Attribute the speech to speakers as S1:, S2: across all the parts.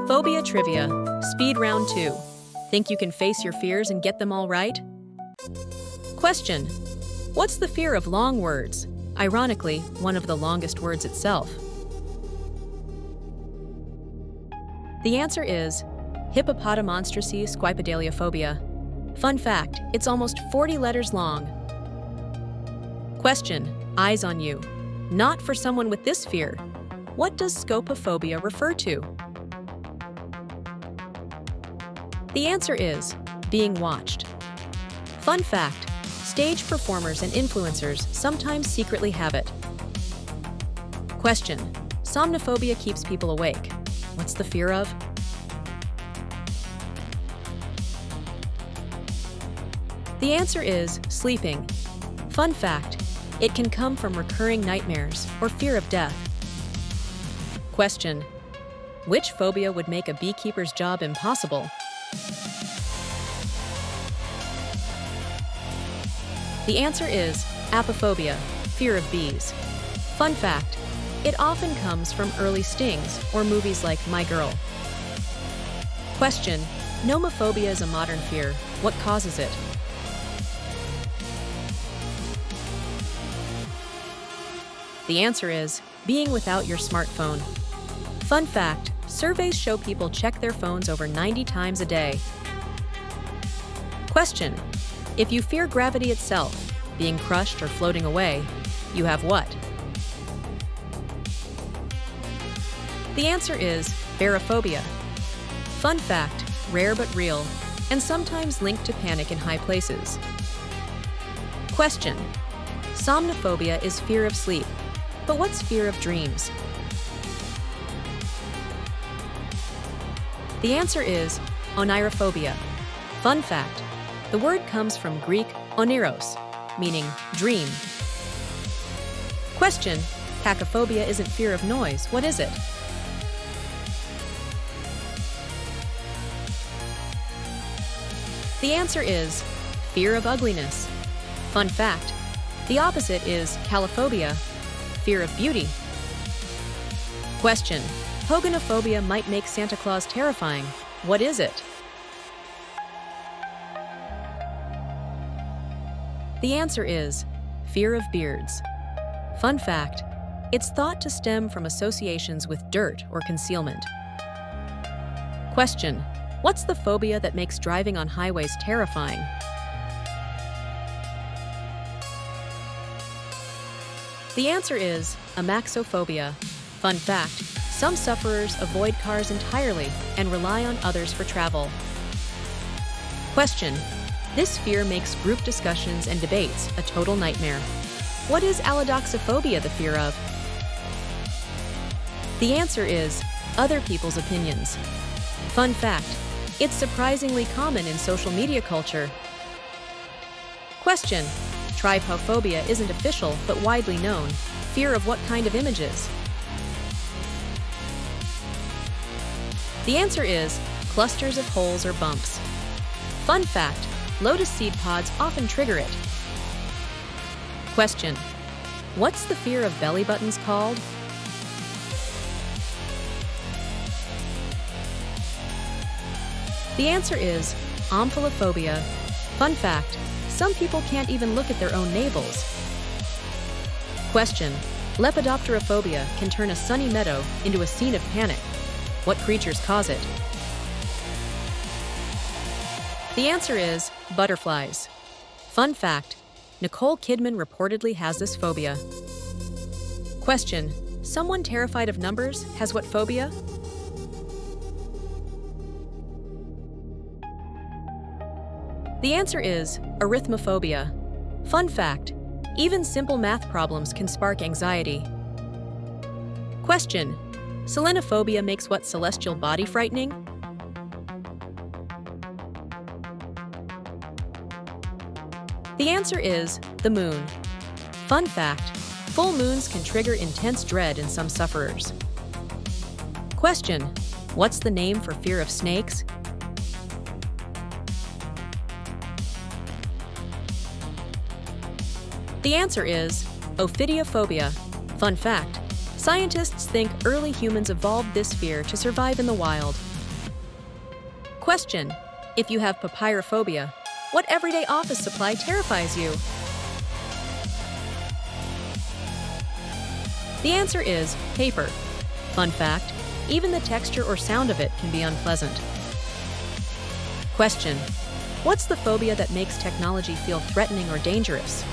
S1: Phobia Trivia, Speed Round 2. Think you can face your fears and get them all right? Question: what's the fear of long words? Ironically, one of the longest words itself. The answer is hippopotamonstrosy squipedaliophobia. Fun fact, it's almost 40 letters long. Question: eyes on you. Not for someone with this fear. What does scopophobia refer to? The answer is being watched. Fun fact, stage performers and influencers sometimes secretly have it. Question: somnophobia keeps people awake. What's the fear of? The answer is sleeping. Fun fact, it can come from recurring nightmares or fear of death. Question: which phobia would make a beekeeper's job impossible? The answer is apophobia, fear of bees. Fun fact, it often comes from early stings or movies like My Girl. Question: nomophobia is a modern fear. What causes it? The answer is being without your smartphone. Fun fact, surveys show people check their phones over 90 times a day. Question: if you fear gravity itself, being crushed or floating away, you have what? The answer is barophobia. Fun fact, rare but real, and sometimes linked to panic in high places. Question: somnophobia is fear of sleep, but what's fear of dreams? The answer is onirophobia. Fun fact, the word comes from Greek oniros, meaning dream. Question: cacophobia isn't fear of noise. What is it? The answer is fear of ugliness. Fun fact, the opposite is calophobia, fear of beauty. Question: pogonophobia might make Santa Claus terrifying. What is it? The answer is fear of beards. Fun fact, it's thought to stem from associations with dirt or concealment. Question: what's the phobia that makes driving on highways terrifying? The answer is amaxophobia. Fun fact, some sufferers avoid cars entirely and rely on others for travel. Question: this fear makes group discussions and debates a total nightmare. What is allodoxophobia the fear of? The answer is other people's opinions. Fun fact, it's surprisingly common in social media culture. Question: trypophobia isn't official but widely known. Fear of what kind of images? The answer is clusters of holes or bumps. Fun fact, lotus seed pods often trigger it. Question: what's the fear of belly buttons called? The answer is omphallophobia. Fun fact, some people can't even look at their own navels. Question: lepidopterophobia can turn a sunny meadow into a scene of panic. What creatures cause it? The answer is butterflies. Fun fact, Nicole Kidman reportedly has this phobia. Question: someone terrified of numbers has what phobia? The answer is arithmophobia. Fun fact, even simple math problems can spark anxiety. Question: selenophobia makes what celestial body frightening? The answer is the moon. Fun fact, full moons can trigger intense dread in some sufferers. Question: what's the name for fear of snakes? The answer is ophidiophobia. Fun fact, scientists think early humans evolved this fear to survive in the wild. Question: if you have papyrophobia, what everyday office supply terrifies you? The answer is paper. Fun fact: even the texture or sound of it can be unpleasant. Question: what's the phobia that makes technology feel threatening or dangerous?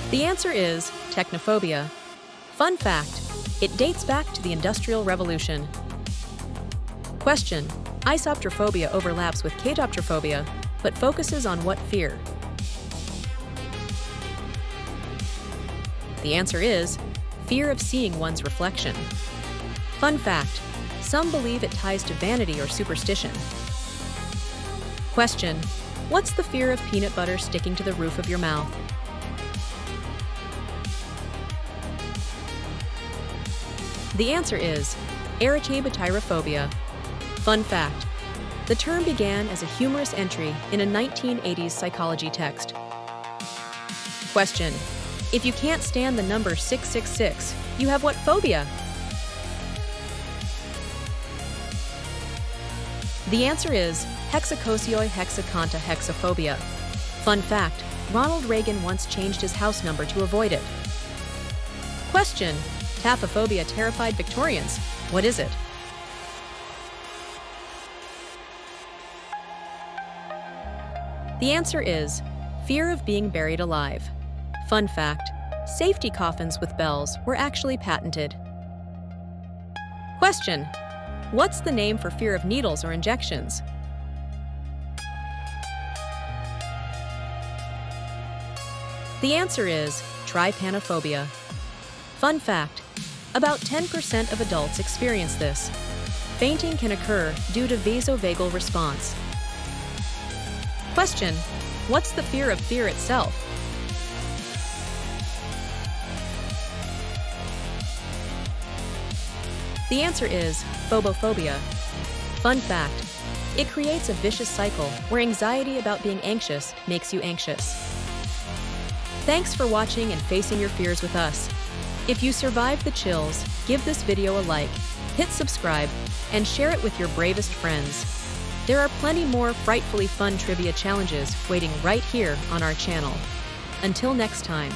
S1: The answer is technophobia. Fun fact: it dates back to the Industrial Revolution. Question: isoptrophobia overlaps with catoptrophobia, but focuses on what fear? The answer is fear of seeing one's reflection. Fun fact: some believe it ties to vanity or superstition. Question: what's the fear of peanut butter sticking to the roof of your mouth? The answer is arachnophobia. Fun fact: the term began as a humorous entry in a 1980s psychology text. Question: if you can't stand the number 666, you have what phobia? The answer is hexaconta-hexaphobia. Fun fact: Ronald Reagan once changed his house number to avoid it. Question: taphophobia terrified Victorians. What is it? The answer is fear of being buried alive. Fun fact: safety coffins with bells were actually patented. Question: what's the name for fear of needles or injections? The answer is trypanophobia. Fun fact: about 10% of adults experience this. Fainting can occur due to vasovagal response. Question: what's the fear of fear itself? The answer is phobophobia. Fun fact: it creates a vicious cycle where anxiety about being anxious makes you anxious. Thanks for watching and facing your fears with us. If you survived the chills, give this video a like, hit subscribe, and share it with your bravest friends. There are plenty more frightfully fun trivia challenges waiting right here on our channel. Until next time.